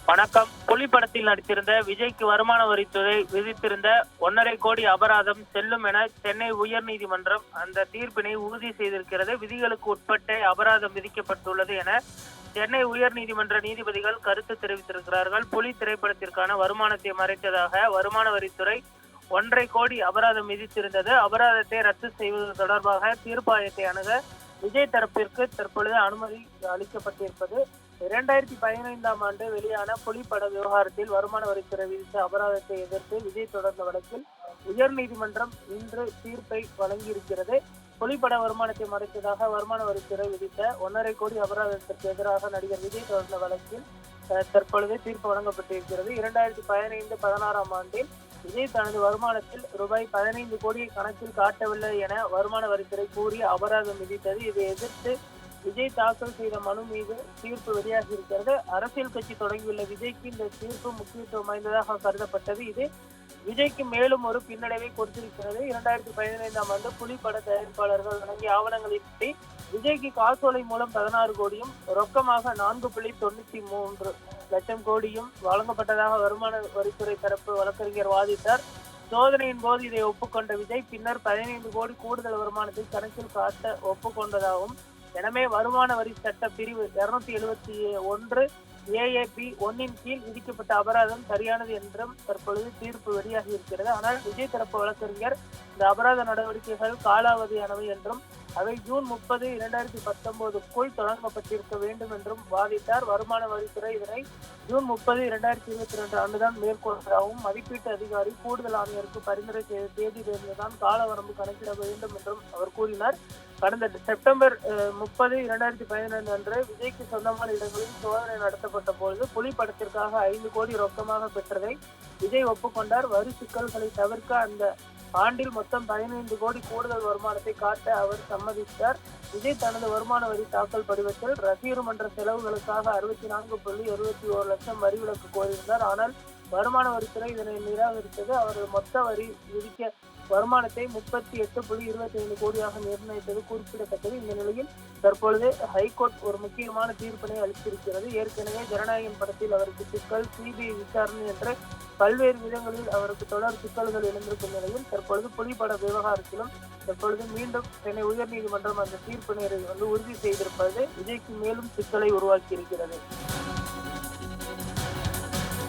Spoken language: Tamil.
வணக்கம். புலி படத்தில் நடித்திருந்த விஜய்க்கு வருமான வரித்துறை விதித்திருந்த 1.5 கோடி அபராதம் செல்லும் என சென்னை உயர்நீதிமன்றம் அந்த தீர்ப்பினை உறுதி செய்திருக்கிறது. விதிகளுக்கு உட்பட்டே அபராதம் விதிக்கப்பட்டுள்ளது என சென்னை உயர்நீதிமன்ற நீதிபதிகள் கருத்து தெரிவித்திருக்கிறார்கள். புலி திரைப்படத்திற்கான வருமானத்தை மறைத்ததாக வருமான வரித்துறை 1.5 கோடி அபராதம் விதித்திருந்தது. அபராதத்தை ரத்து செய்வது தொடர்பாக தீர்ப்பாயத்தை அணுக விஜய் தரப்பிற்கு தற்பொழுது அனுமதி அளிக்கப்பட்டிருப்பது 2015ஆம் ஆண்டு வெளியான புலி பட விவகாரத்தில் வருமான வரித்துறை விதித்த அபராதத்தை எதிர்த்து விஜய் தொடர்ந்த வழக்கில் உயர்நீதிமன்றம் இன்று தீர்ப்பை வழங்கியிருக்கிறது. புலிப்பட வருமானத்தை மறைத்ததாக வருமான வரித்துறை விதித்த 1.5 கோடி அபராதத்திற்கு எதிராக நடிகர் விஜய் தொடர்ந்த வழக்கில் தற்பொழுது தீர்ப்பு வழங்கப்பட்டிருக்கிறது. 2015-16ஆம் ஆண்டில் விஜய் தனது வருமானத்தில் ரூபாய் 15 கோடியை கணக்கில் காட்டவில்லை என வருமான வரித்துறை கூறி அபராதம் விதித்தது. இதை எதிர்த்து விஜய் தாக்கல் செய்த மனு மீது தீர்ப்பு வெளியாகி இருக்கிறது. அரசியல் கட்சி தொடங்கியுள்ள விஜய்க்கு இந்த தீர்ப்பு முக்கியத்துவம் வாய்ந்ததாக கருதப்பட்டது. இது விஜய்க்கு மேலும் ஒரு பின்னடைவை கொடுத்திருக்கிறது. 2015ஆம் ஆண்டு புலி பட தயாரிப்பாளர்கள் வழங்கிய ஆவணங்களின்படி விஜய்க்கு காசோலை மூலம் 16 கோடியும் ரொக்கமாக 4.93 லட்சம் கோடியும் வழங்கப்பட்டதாக வருமான வரித்துறை தரப்பு வழக்கறிஞர் வாதிட்டார். சோதனையின் போது இதை ஒப்புக்கொண்ட விஜய் பின்னர் 15 கோடி கூடுதல் வருமானத்தை கணக்கில் காட்ட ஒப்புக்கொண்டதாகவும், எனவே வருமான வரி சட்ட பிரிவு 271 AAB 1 கீழ் விதிக்கப்பட்ட அபராதம் சரியானது என்றும் தற்பொழுது தீர்ப்பு வெளியாகி இருக்கிறது. ஆனால் விஜய் தரப்பு வழக்கறிஞர் இந்த அபராத நடவடிக்கைகள் காலாவதியானவை என்றும் அவை ஜூன் 30, 2019க்குள் தொடங்கப்பட்டிருக்க வேண்டும் என்றும் வாதிட்டார். வருமான வரித்துறை இதனை ஜூன் 30, 2022 ஆண்டுதான் மேற்கொண்டதாகவும், மதிப்பீட்டு அதிகாரி கூடுதல் ஆணையருக்கு பரிந்துரை செய்த தேதியிலிருந்துதான் கால வரம்பு கணக்கிட வேண்டும் என்றும் அவர் கூறினார். கடந்த செப்டம்பர் 30, 2015 அன்று விஜய்க்கு சொந்தமான இடங்களில் சோதனை நடத்தப்பட்ட பொழுது புலி படத்திற்காக 5 கோடி ரொக்கமாக பெற்றதை விஜய் ஒப்புக்கொண்டார். வரி சிக்கல்களை தவிர்க்க அந்த ஆண்டில் மொத்தம் 15 கோடி கூடுதல் வருமானத்தை காட்ட அவர் சம்மதித்தார். விஜய் தனது வருமான வரி தாக்கல் படிவத்தில் ரசிகர் மன்ற செலவுகளுக்காக 64.21 லட்சம் வரி விலக்கு கோரியிருந்தார். ஆனால் வருமான வரித்துறை இதனை நிராகரித்தது. அவர் மொத்த வரி விதிக்க வருமானத்தை 38.25 கோடியாக நிர்ணயித்தது குறிப்பிடத்தக்கது. இந்த நிலையில் தற்பொழுது ஹைகோர்ட் ஒரு முக்கியமான தீர்ப்பினை அளித்திருக்கிறது. ஏற்கனவே ஜனநாயகன் படத்தில் அவருக்கு சிக்கல், CBI விசாரணை என்ற பல்வேறு விதங்களில் அவருக்கு தொடர் சிக்கல்கள் எழுந்திருக்கும் நிலையில் தற்பொழுது புலிப்பட விவகாரத்திலும் தற்பொழுது மீண்டும் சென்னை உயர்நீதிமன்றம் அந்த தீர்ப்பினை உறுதி செய்திருப்பது விஜய்க்கு மேலும் சிக்கலை உருவாக்கி இருக்கிறது.